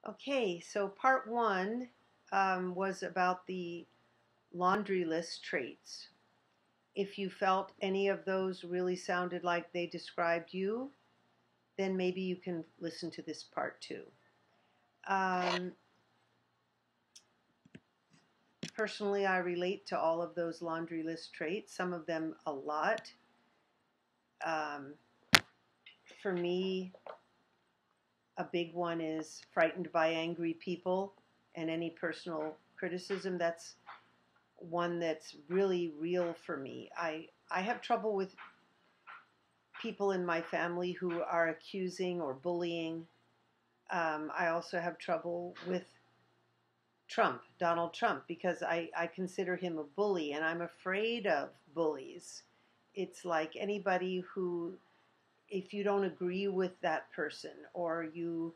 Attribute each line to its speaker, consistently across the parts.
Speaker 1: Okay, so part one was about the laundry list traits. If you felt any of those really sounded like they described you, then maybe you can listen to this part two. Um, Personally, I relate to all of those laundry list traits, some of them a lot. Um, for me, a big one is frightened by angry people and any personal criticism. That's one that's really real for me. I have trouble with people in my family who are accusing or bullying. I also have trouble with Donald Trump, because I consider him a bully and I'm afraid of bullies. It's like anybody who, if you don't agree with that person or you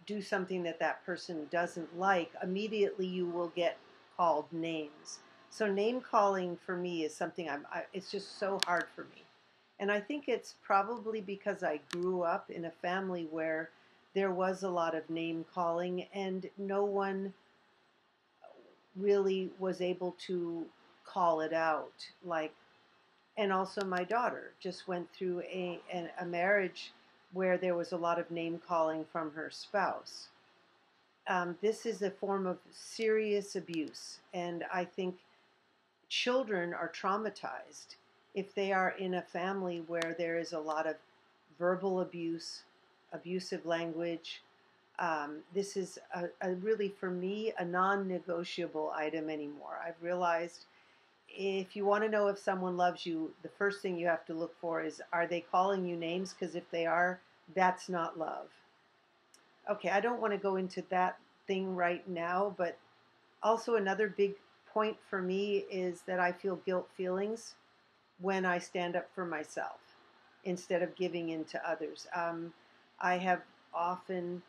Speaker 1: do something that that person doesn't like, immediately you will get called names. So name calling for me is something it's just so hard for me. And I think it's probably because I grew up in a family where there was a lot of name calling and no one really was able to call it out. And also my daughter just went through a marriage where there was a lot of name calling from her spouse. This is a form of serious abuse, and I think children are traumatized if they are in a family where there is a lot of verbal abuse, abusive language. This is really, for me, a non-negotiable item anymore. I've realized if you want to know if someone loves you, the first thing you have to look for is, are they calling you names? Because if they are, that's not love. Okay, I don't want to go into that thing right now, but also another big point for me is that I feel guilt feelings when I stand up for myself instead of giving in to others. I have often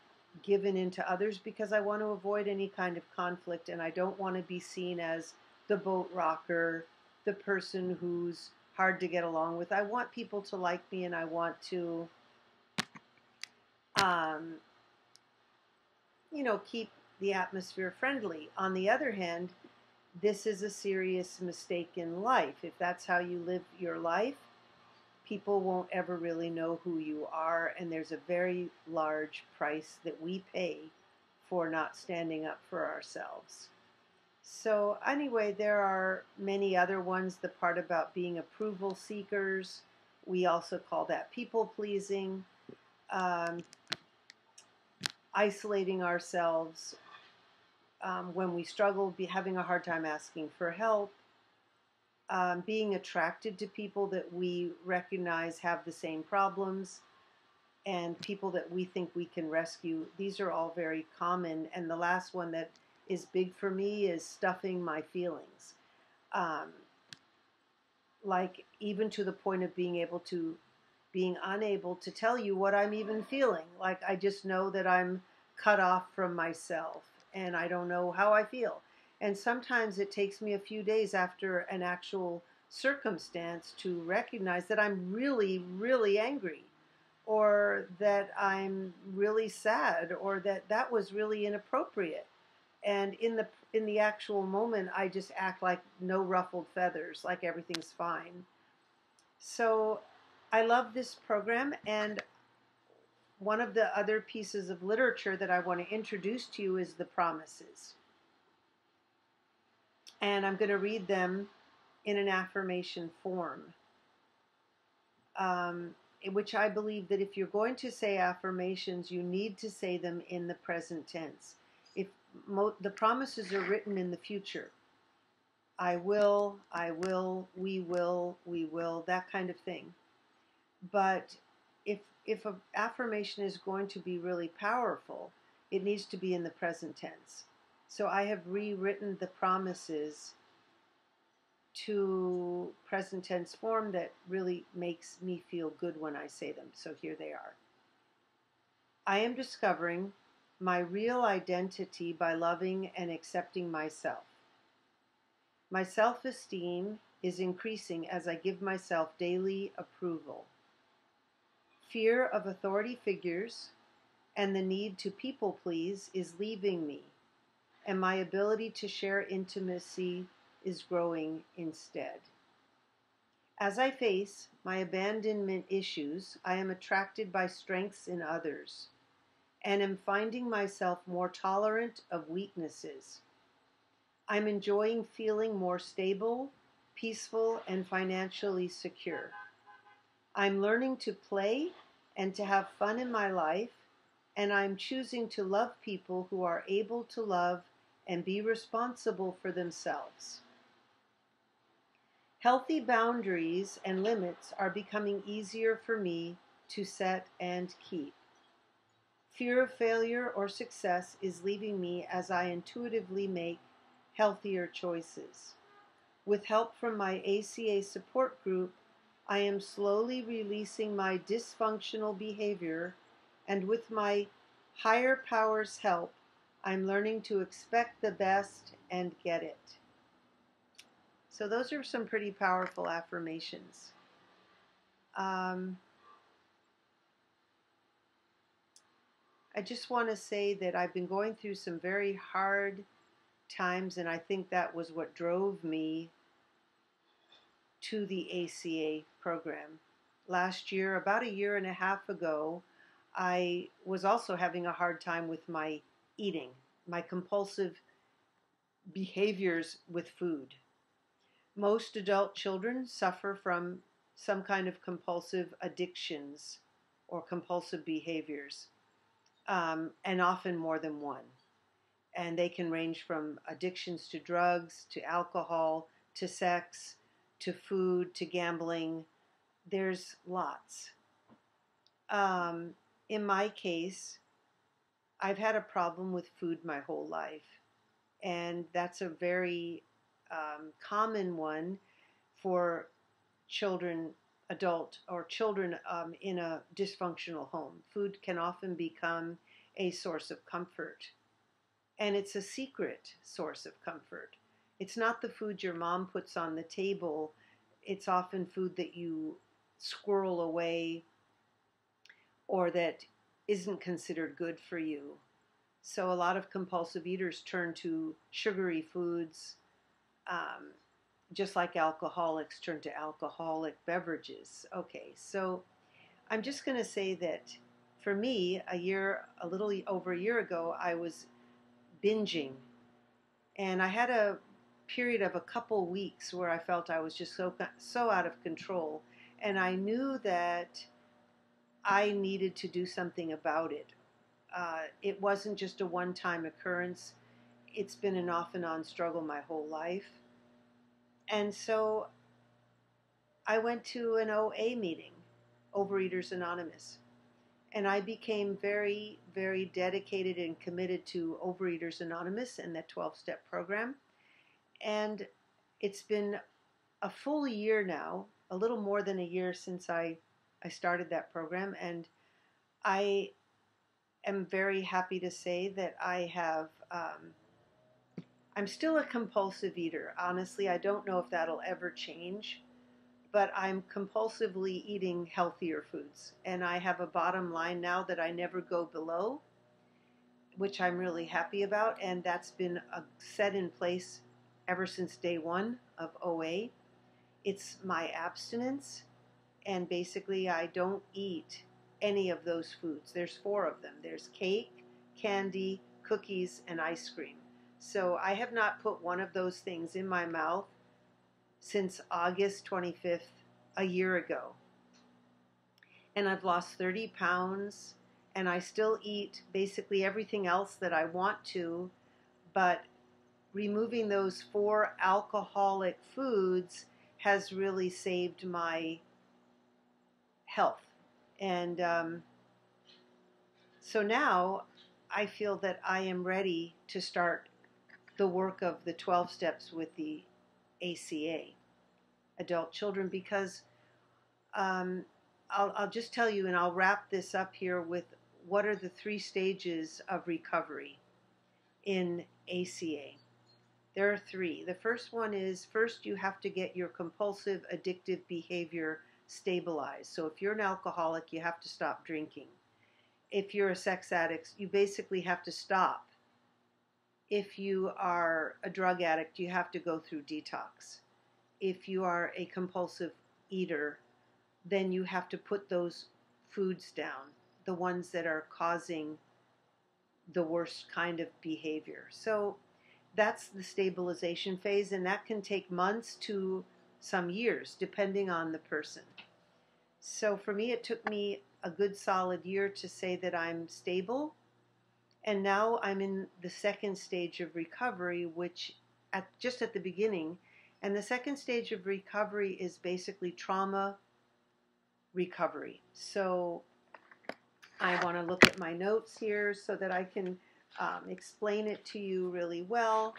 Speaker 1: given in to others because I want to avoid any kind of conflict, and I don't want to be seen as the boat rocker, the person who's hard to get along with. I want people to like me, and I want to, um, keep the atmosphere friendly. On the other hand, this is a serious mistake in life. If that's how you live your life, people won't ever really know who you are, and there's a very large price that we pay for not standing up for ourselves. So anyway, there are many other ones. The part about being approval seekers, we also call that people pleasing. Um, Isolating ourselves when we struggle, having a hard time asking for help. Being attracted to people that we recognize have the same problems and people that we think we can rescue. These are all very common. And the last one that is big for me is stuffing my feelings. Um, like even to the point of being unable to tell you what I'm even feeling. Like I just know that I'm cut off from myself and I don't know how I feel. And sometimes it takes me a few days after an actual circumstance to recognize that I'm really, really angry, or that I'm really sad, or that that was really inappropriate. And in the actual moment, I just act like no ruffled feathers, like everything's fine. So I love this program, and one of the other pieces of literature that I want to introduce to you is the promises. And I'm going to read them in an affirmation form, in which I believe that if you're going to say affirmations, you need to say them in the present tense. If the promises are written in the future, I will, we will, that kind of thing. But if an affirmation is going to be really powerful, it needs to be in the present tense. So I have rewritten the promises to present tense form that really makes me feel good when I say them. So here they are. I am discovering my real identity by loving and accepting myself. My self-esteem is increasing as I give myself daily approval. Fear of authority figures and the need to people please is leaving me, and my ability to share intimacy is growing instead. As I face my abandonment issues, I am attracted by strengths in others and am finding myself more tolerant of weaknesses. I'm enjoying feeling more stable, peaceful, and financially secure. I'm learning to play and to have fun in my life, and I'm choosing to love people who are able to love and be responsible for themselves. Healthy boundaries and limits are becoming easier for me to set and keep. Fear of failure or success is leaving me as I intuitively make healthier choices. With help from my ACA support group, I am slowly releasing my dysfunctional behavior, and with my higher power's help, I'm learning to expect the best and get it. So those are some pretty powerful affirmations. I just want to say that I've been going through some very hard times, and I think that was what drove me to the ACA program. Last year, about a year and a half ago, I was also having a hard time with my eating, my compulsive behaviors with food. Most adult children suffer from some kind of compulsive addictions or compulsive behaviors, and often more than one. And they can range from addictions to drugs, to alcohol, to sex, to food, to gambling. There's lots. In my case, I've had a problem with food my whole life, and that's a very common one for children, adult, or children in a dysfunctional home. Food can often become a source of comfort, and it's a secret source of comfort. It's not the food your mom puts on the table. It's often food that you squirrel away or that isn't considered good for you. So a lot of compulsive eaters turn to sugary foods, just like alcoholics turn to alcoholic beverages. Okay, so I'm just going to say that for me, a little over a year ago, I was binging, and I had a period of a couple weeks where I felt I was just so out of control, and I knew that I needed to do something about it. It wasn't just a one-time occurrence. It's been an off and on struggle my whole life. And so I went to an OA meeting, Overeaters Anonymous, and I became very, very dedicated and committed to Overeaters Anonymous and that 12-step program. And it's been a full year now, a little more than a year since I started that program, and I am very happy to say that I'm still a compulsive eater. Honestly, I don't know if that'll ever change, but I'm compulsively eating healthier foods, and I have a bottom line now that I never go below, which I'm really happy about, and that's been set in place ever since day one of OA. It's my abstinence, and basically I don't eat any of those foods. There's 4 of them. There's cake, candy, cookies, and ice cream. So I have not put one of those things in my mouth since August 25th, a year ago. And I've lost 30 pounds, and I still eat basically everything else that I want to, but removing those 4 alcoholic foods has really saved my health. And so now I feel that I am ready to start the work of the 12 steps with the ACA, adult children, because I'll just tell you, and I'll wrap this up here with what are the 3 stages of recovery in ACA. There are 3. The first one is, first you have to get your compulsive addictive behavior stabilized. So if you're an alcoholic, you have to stop drinking. if you're a sex addict, you basically have to stop. If you are a drug addict, you have to go through detox. If you are a compulsive eater, then you have to put those foods down, the ones that are causing the worst kind of behavior. So that's the stabilization phase, and that can take months to some years, depending on the person. So for me, it took me a good solid year to say that I'm stable. And now I'm in the second stage of recovery, which just at the beginning. And the second stage of recovery is basically trauma recovery. So I want to look at my notes here so that I can explain it to you really well.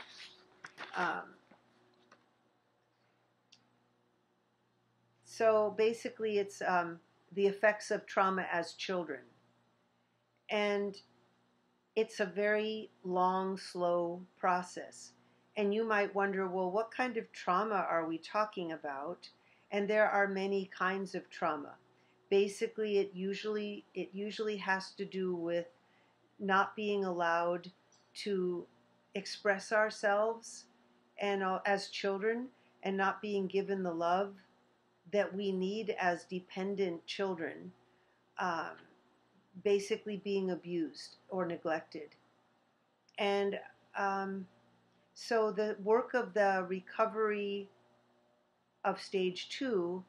Speaker 1: So basically it's the effects of trauma as children. And it's a very long, slow process. And you might wonder, well, what kind of trauma are we talking about? And there are many kinds of trauma. Basically, it usually has to do with not being allowed to express ourselves and as children, and not being given the love that we need as dependent children. Basically being abused or neglected. And so the work of the recovery of stage 2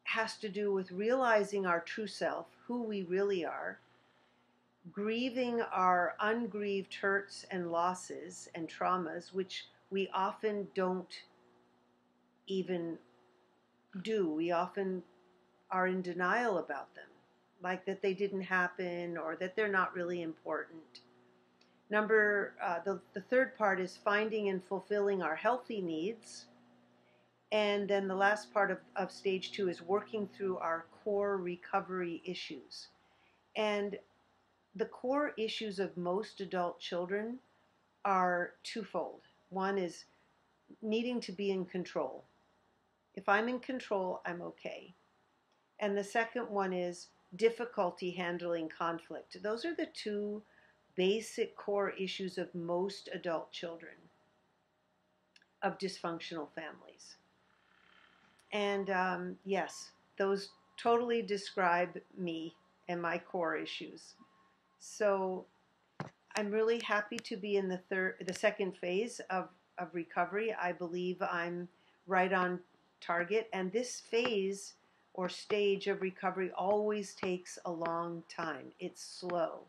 Speaker 1: has to do with realizing our true self, who we really are, grieving our ungrieved hurts and losses and traumas, which we often don't even do. We often are in denial about them, like that they didn't happen or that they're not really important. The third part is finding and fulfilling our healthy needs. And then the last part of stage 2 is working through our core recovery issues. And the core issues of most adult children are twofold. One is needing to be in control. If I'm in control, I'm okay. And the second one is difficulty handling conflict. Those are the two basic core issues of most adult children of dysfunctional families. And yes, those totally describe me and my core issues. So I'm really happy to be in the second phase of recovery. I believe I'm right on target, and this phase or stage of recovery always takes a long time. It's slow.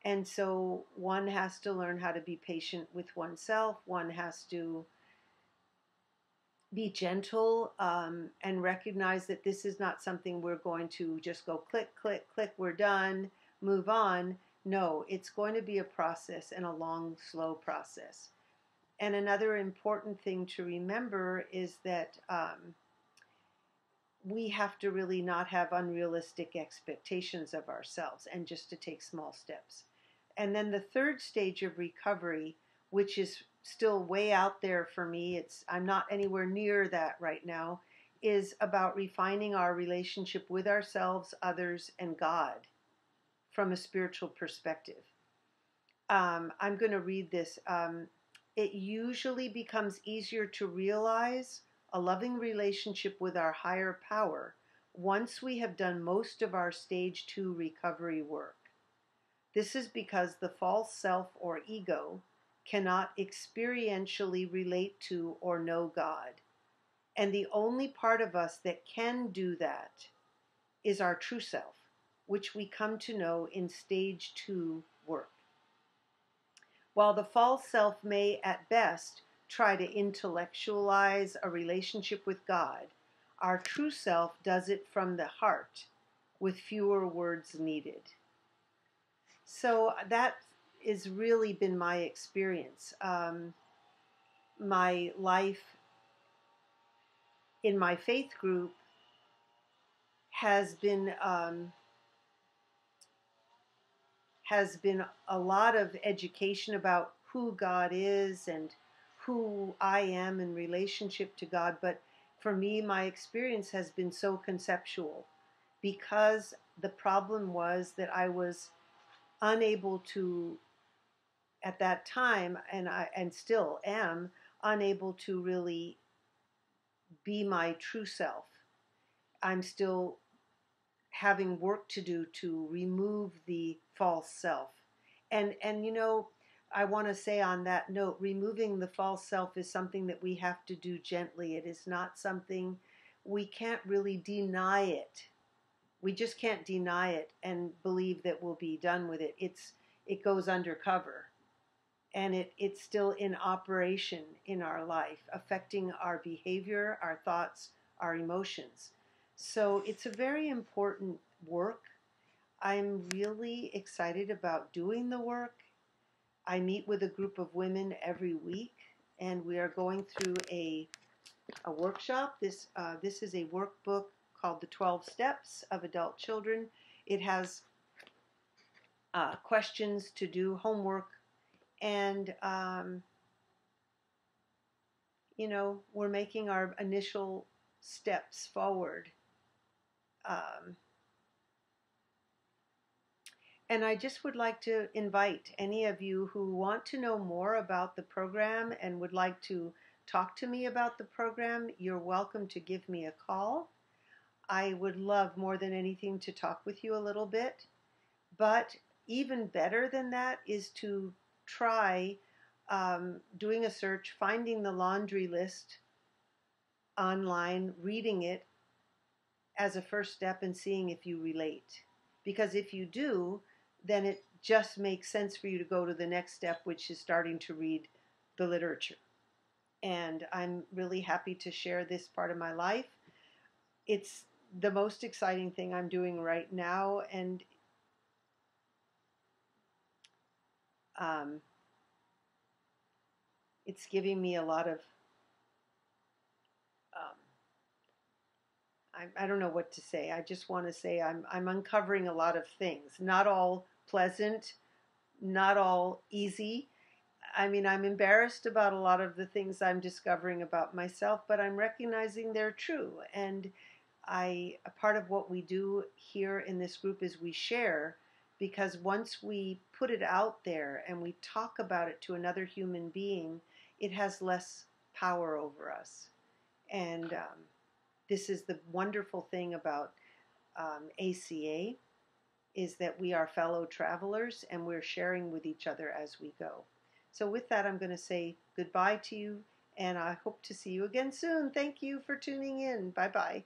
Speaker 1: And so one has to learn how to be patient with oneself. One has to be gentle and recognize that this is not something we're going to just go click, click, click, we're done, move on. No, it's going to be a process, and a long, slow process. And another important thing to remember is that we have to really not have unrealistic expectations of ourselves, and just to take small steps. And then the third stage of recovery, which is still way out there for me, I'm not anywhere near that right now, is about refining our relationship with ourselves, others, and God from a spiritual perspective. I'm going to read this. It usually becomes easier to realize a loving relationship with our higher power once we have done most of our stage 2 recovery work. This is because the false self or ego cannot experientially relate to or know God. And the only part of us that can do that is our true self, which we come to know in stage 2 work. While the false self may at best try to intellectualize a relationship with God, our true self does it from the heart with fewer words needed. So that has really been my experience. My life in my faith group has been a lot of education about who God is and who I am in relationship to God. But for me, my experience has been so conceptual because The problem was that I was unable to, at that time, and still am unable to really be my true self. I'm still having work to do to remove the false self. And I want to say on that note, removing the false self is something that we have to do gently. It is not something we can't really deny it. We just can't deny it and believe that we'll be done with it. It goes undercover, and it's still in operation in our life, affecting our behavior, our thoughts, our emotions. So it's a very important work. I'm really excited about doing the work. I meet with a group of women every week, and we are going through a workshop. This is a workbook called The 12 Steps of Adult Children. It has questions to do, homework, and we're making our initial steps forward. And I just would like to invite any of you who want to know more about the program and would like to talk to me about the program, you're welcome to give me a call. I would love more than anything to talk with you a little bit. But even better than that is to try doing a search, finding the laundry list online, reading it as a first step and seeing if you relate. Because if you do, then it just makes sense for you to go to the next step, which is starting to read the literature. And I'm really happy to share this part of my life. It's the most exciting thing I'm doing right now, and it's giving me a lot of I don't know what to say. I just want to say I'm uncovering a lot of things, not all pleasant, not all easy. I mean, I'm embarrassed about a lot of the things I'm discovering about myself, but I'm recognizing they're true. And a part of what we do here in this group is we share, because once we put it out there and we talk about it to another human being, it has less power over us. And this is the wonderful thing about ACA, is that we are fellow travelers and we're sharing with each other as we go. So with that, I'm going to say goodbye to you, and I hope to see you again soon. Thank you for tuning in. Bye-bye.